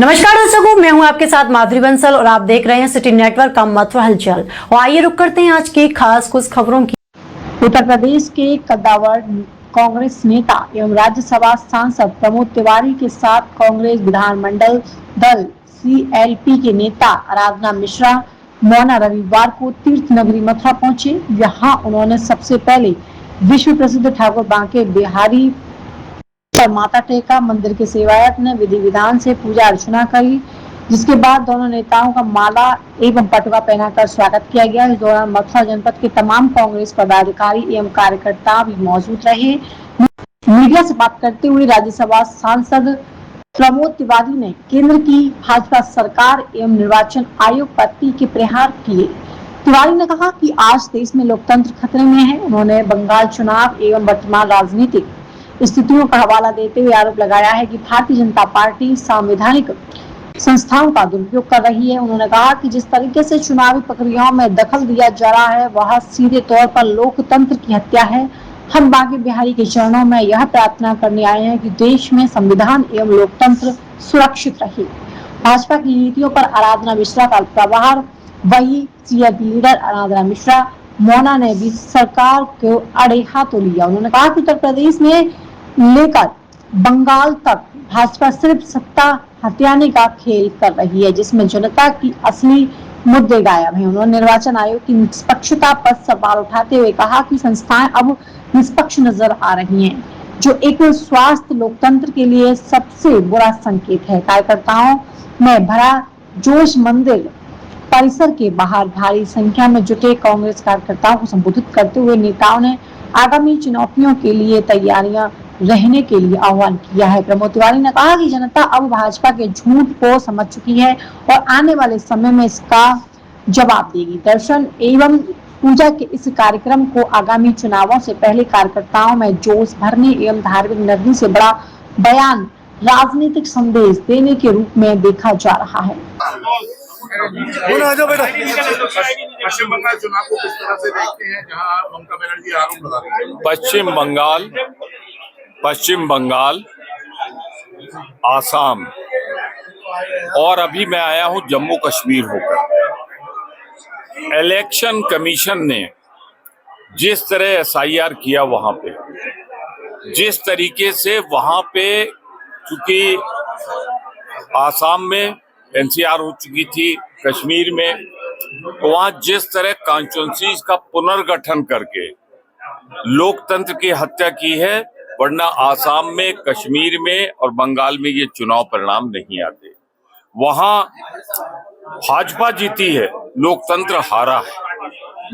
नमस्कार दर्शकों, मैं हूं आपके साथ माधुरी बंसल और आप देख रहे हैं सिटी नेटवर्क का मथुरा हलचल। और आइए रुक करते हैं आज की खास कुछ खबरों की। उत्तर प्रदेश के कद्दावर कांग्रेस नेता एवं राज्यसभा सांसद प्रमोद तिवारी के साथ कांग्रेस विधानमंडल दल CLP के नेता आराधना मिश्रा मोना रविवार को तीर्थ नगरी मथुरा पहुंचे। यहाँ उन्होंने सबसे पहले विश्व प्रसिद्ध ठाकुर बांके बिहारी पर माथा टेका। मंदिर के सेवायत ने विधि विधान से पूजा अर्चना करी, जिसके बाद दोनों नेताओं का माला एवं पटुआ पहनाकर स्वागत किया गया। इस दौरान मथुरा जनपद के तमाम कांग्रेस पदाधिकारी एवं कार्यकर्ता भी मौजूद रहे। मीडिया से बात करते हुए राज्यसभा सांसद प्रमोद तिवारी ने केंद्र की भाजपा सरकार एवं निर्वाचन आयोग पर तीखे प्रहार किए। तिवारी ने कहा कि आज देश में लोकतंत्र खतरे में है। उन्होंने बंगाल चुनाव एवं वर्तमान राजनीतिक स्थितियों का हवाला देते हुए आरोप लगाया है कि भारतीय जनता पार्टी संवैधानिक संस्थाओं का दुरुपयोग कर रही है। उन्होंने कहा कि जिस तरीके से चुनावी प्रक्रियाओं में दखल दिया जा रहा है वह सीधे तौर पर लोकतंत्र की हत्या है। हम बांके बिहारी के चरणों में यह प्रार्थना करने आए हैं कि देश में संविधान एवं लोकतंत्र सुरक्षित रहे। भाजपा की नीतियों पर आराधना मिश्रा का प्रहार। वही CLP लीडर आराधना मिश्रा मोना ने भी सरकार को अड़े हाथों लिया। उन्होंने कहा कि उत्तर प्रदेश में लेकर बंगाल तक भाजपा सिर्फ सत्ता हथियाने का खेल कर रही है, जिसमें जनता की असली मुद्दे गायब हैं। उन्होंने निर्वाचन आयोग की निष्पक्षता पर सवाल उठाते हुए कहा कि संस्थाएं अब निष्पक्ष नजर आ रही हैं, जो एक स्वास्थ्य लोकतंत्र के लिए सबसे बुरा संकेत है। कार्यकर्ताओं में भरा जोश। मंदिर परिसर के बाहर भारी संख्या में जुटे कांग्रेस कार्यकर्ताओं को संबोधित करते हुए नेताओं ने आगामी चुनौतियों के लिए तैयारियां रहने के लिए आह्वान किया है। प्रमोद तिवारी ने कहा कि जनता अब भाजपा के झूठ को समझ चुकी है और आने वाले समय में इसका जवाब देगी। दर्शन एवं पूजा के इस कार्यक्रम को आगामी चुनावों से पहले कार्यकर्ताओं में जोश भरने एवं धार्मिक नगरी से बड़ा बयान राजनीतिक संदेश देने के रूप में देखा जा रहा है। पश्चिम बंगाल चुनाव को किस तरह से देखते हैं, जहां ममता बनर्जी आरोप लगा रही है? पश्चिम बंगाल, आसाम और अभी मैं आया हूं जम्मू कश्मीर होकर। इलेक्शन कमीशन ने जिस तरह SIR किया वहां पे, जिस तरीके से वहां पे, क्योंकि आसाम में NCR हो चुकी थी, कश्मीर में, तो वहां जिस तरह कॉन्स्टिट्यूएंसीज का पुनर्गठन करके लोकतंत्र की हत्या की है, वरना आसाम में, कश्मीर में और बंगाल में ये चुनाव परिणाम नहीं आते। वहां भाजपा जीती है, लोकतंत्र हारा है।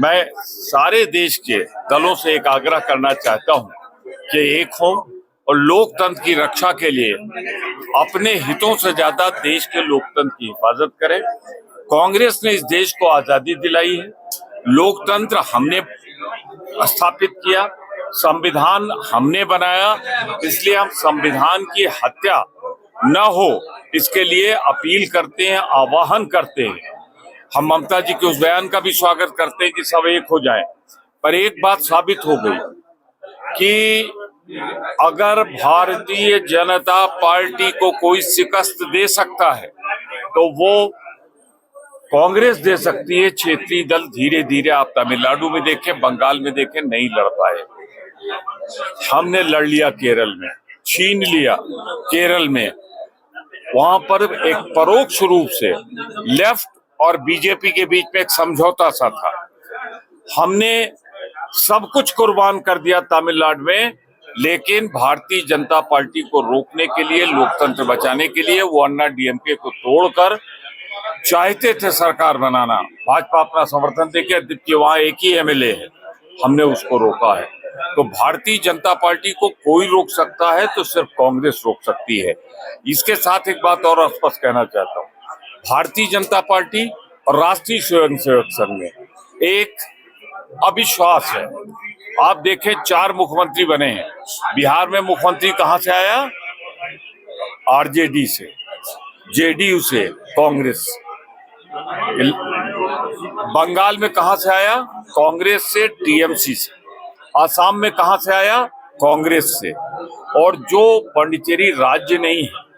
मैं सारे देश के दलों से एक आग्रह करना चाहता हूं कि एक हो और लोकतंत्र की रक्षा के लिए अपने हितों से ज्यादा देश के लोकतंत्र की हिफाजत करें। कांग्रेस ने इस देश को आजादी दिलाई है, लोकतंत्र हमने स्थापित किया, संविधान हमने बनाया, इसलिए हम संविधान की हत्या न हो इसके लिए अपील करते हैं, आह्वान करते हैं। हम ममता जी के उस बयान का भी स्वागत करते हैं कि सब एक हो जाएं। पर एक बात साबित हो गई कि अगर भारतीय जनता पार्टी को कोई शिकस्त दे सकता है तो वो कांग्रेस दे सकती है। क्षेत्रीय दल धीरे धीरे, आप तमिलनाडु में देखें, बंगाल में देखें, नहीं लड़ पाए। हमने लड़ लिया केरल में, छीन लिया केरल में। वहां पर एक परोक्ष रूप से लेफ्ट और बीजेपी के बीच में एक समझौता सा था। हमने सब कुछ कुर्बान कर दिया तमिलनाडु में, लेकिन भारतीय जनता पार्टी को रोकने के लिए, लोकतंत्र बचाने के लिए वो अन्ना DMK को तोड़कर चाहते थे सरकार बनाना। भाजपा अपना समर्थन देके, जबकि वहां एक ही MLA है, हमने उसको रोका है। तो भारतीय जनता पार्टी को कोई रोक सकता है तो सिर्फ कांग्रेस रोक सकती है। इसके साथ एक बात और स्पष्ट कहना चाहता हूँ, भारतीय जनता पार्टी और राष्ट्रीय स्वयंसेवक संघ में एक अविश्वास है। आप देखें, 4 मुख्यमंत्री बने हैं। बिहार में मुख्यमंत्री कहां से आया? RJD से, JDU से, कांग्रेस। बंगाल में कहां से आया? कांग्रेस से, TMC से। आसाम में कहां से आया? कांग्रेस से। और जो पांडिचेरी राज्य नहीं है,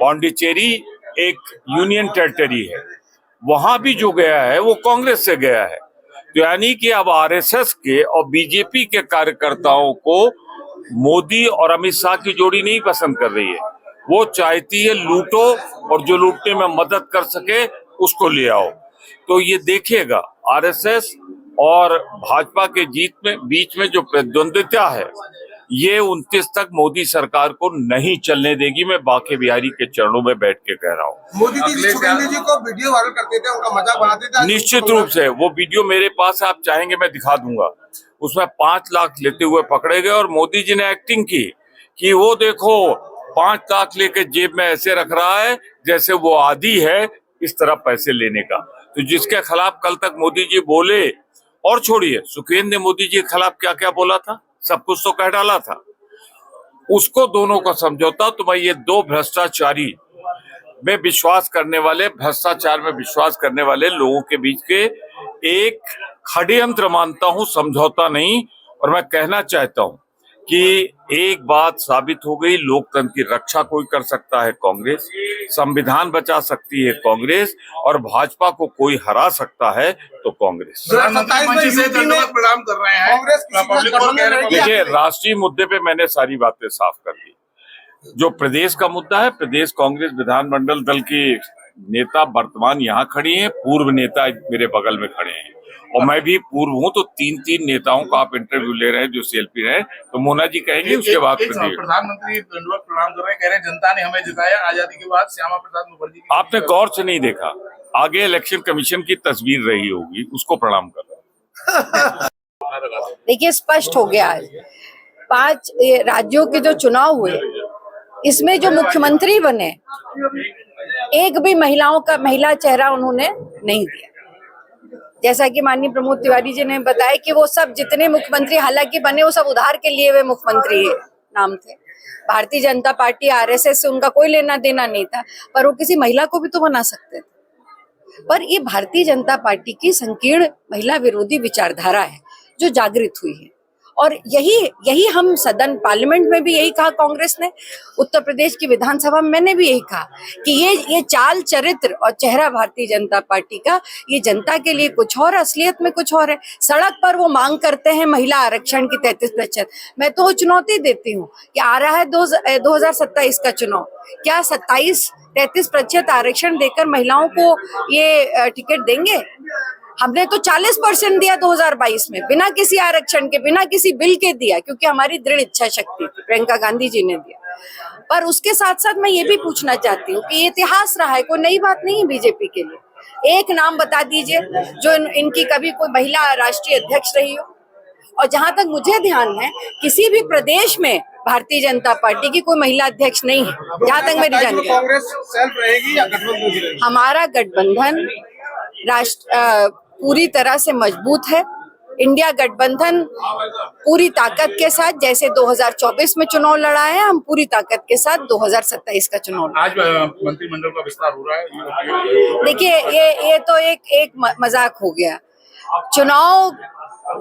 पौंडीचेरी एक यूनियन टेरिटरी है, वहां भी जो गया है वो कांग्रेस से गया है। तो यानी कि अब आरएसएस के और बीजेपी के कार्यकर्ताओं को मोदी और अमित शाह की जोड़ी नहीं पसंद कर रही है। वो चाहती है लूटो और जो लूटने में मदद कर सके उसको ले आओ। तो ये देखिएगा आरएसएस और भाजपा के बीच में जो प्रतिद्वंदिता है ये 29 तक मोदी सरकार को नहीं चलने देगी। मैं बांके बिहारी के चरणों में बैठ के कह रहा हूँ। मोदी जी सुखेंद्र जी को वीडियो वायरल करते थे, उनका मजाक बनाते थे। निश्चित रूप से वो वीडियो मेरे पास है, आप चाहेंगे मैं दिखा दूंगा। उसमें 5 लाख लेते हुए पकड़े गए और मोदी जी ने एक्टिंग की कि वो देखो 5 लाख लेके जेब में ऐसे रख रहा है जैसे वो आदी है इस तरह पैसे लेने का। तो जिसके खिलाफ कल तक मोदी जी बोले, और छोड़िए सुखेंद्र ने मोदी जी के खिलाफ क्या क्या बोला था, सब कुछ तो कह डाला था। उसको दोनों को समझौता, तो मैं ये दो भ्रष्टाचारी में विश्वास करने वाले, भ्रष्टाचार में विश्वास करने वाले लोगों के बीच के एक षड्यंत्र मानता हूं, समझौता नहीं। और मैं कहना चाहता हूं कि एक बात साबित हो गई, लोकतंत्र की रक्षा कोई कर सकता है कांग्रेस, संविधान बचा सकती है कांग्रेस, और भाजपा को कोई हरा सकता है तो कांग्रेस। प्रधानमंत्री से दंडवत प्रणाम कर रहे हैं कांग्रेस। देखिए राष्ट्रीय मुद्दे पे मैंने सारी बातें साफ कर दी। जो प्रदेश का मुद्दा है, प्रदेश कांग्रेस विधानमंडल दल की नेता वर्तमान यहाँ खड़ी हैं, पूर्व नेता मेरे बगल में खड़े हैं और मैं भी पूर्व हूँ। तो 3 नेताओं का आप इंटरव्यू ले रहे हैं जो सेल्फी रहे, तो मोना जी कहेंगे उसके बाद। प्रधानमंत्री दंडवत प्रणाम कर रहे हैं, कह रहे हैं जनता ने हमें जिताया आजादी के बाद। श्यामा प्रसाद मुखर्जी आपने गौर से नहीं देखा, आगे इलेक्शन कमीशन की तस्वीर रही होगी, उसको प्रणाम कर रहे हैं। देखिए स्पष्ट हो गया आज 5 राज्यों के जो चुनाव हुए, इसमें जो मुख्यमंत्री बने एक भी महिला चेहरा उन्होंने नहीं दिया। जैसा कि माननीय प्रमोद तिवारी जी ने बताया कि वो सब जितने मुख्यमंत्री हालांकि बने वो सब उधार के लिए हुए मुख्यमंत्री नाम थे। भारतीय जनता पार्टी आरएसएस से उनका कोई लेना देना नहीं था, पर वो किसी महिला को भी तो बना सकते थे। पर ये भारतीय जनता पार्टी की संकीर्ण महिला विरोधी विचारधारा है जो जागृत हुई है, और यही हम सदन पार्लियामेंट में भी यही कहा कांग्रेस ने, उत्तर प्रदेश की विधानसभा में मैंने भी यही कहा कि ये चाल चरित्र और चेहरा भारतीय जनता पार्टी का, ये जनता के लिए कुछ और, असलियत में कुछ और है। सड़क पर वो मांग करते हैं महिला आरक्षण की 33%। मैं तो चुनौती देती हूँ कि आ रहा है 2027 का चुनाव, क्या 33% आरक्षण देकर महिलाओं को ये टिकट देंगे? हमने तो 40% दिया 2022 में, बिना किसी आरक्षण के, बिना किसी बिल के दिया, क्योंकि हमारी दृढ़ इच्छा शक्ति थी, प्रियंका गांधी जी ने दिया। पर उसके साथ साथ मैं ये भी पूछना चाहती हूँ कि ये इतिहास रहा है, कोई नई बात नहीं है बीजेपी के लिए। एक नाम बता दीजिए जो इनकी कभी कोई महिला राष्ट्रीय अध्यक्ष रही हो। और जहां तक मुझे ध्यान है, किसी भी प्रदेश में भारतीय जनता पार्टी की कोई महिला अध्यक्ष नहीं है, जहां तक मेरी जानकारी। कांग्रेस सेल्फ रहेगी या गठबंधन रहेगी? हमारा गठबंधन पूरी तरह से मजबूत है। इंडिया गठबंधन पूरी ताकत के साथ, जैसे 2024 में चुनाव लड़ा है, हम पूरी ताकत के साथ 2027 का चुनाव। आज मंत्रिमंडल का विस्तार हो रहा है। देखिए ये तो एक मजाक हो गया। चुनाव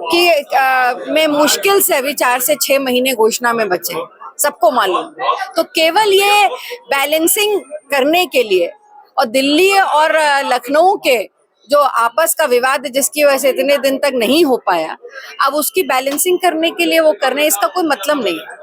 की में मुश्किल से अभी 4 से 6 महीने घोषणा में बचे, सबको मालूम। तो केवल ये बैलेंसिंग करने के लिए, और दिल्ली और लखनऊ के जो आपस का विवाद जिसकी वजह से इतने दिन तक नहीं हो पाया, अब उसकी बैलेंसिंग करने के लिए वो करने, इसका कोई मतलब नहीं है।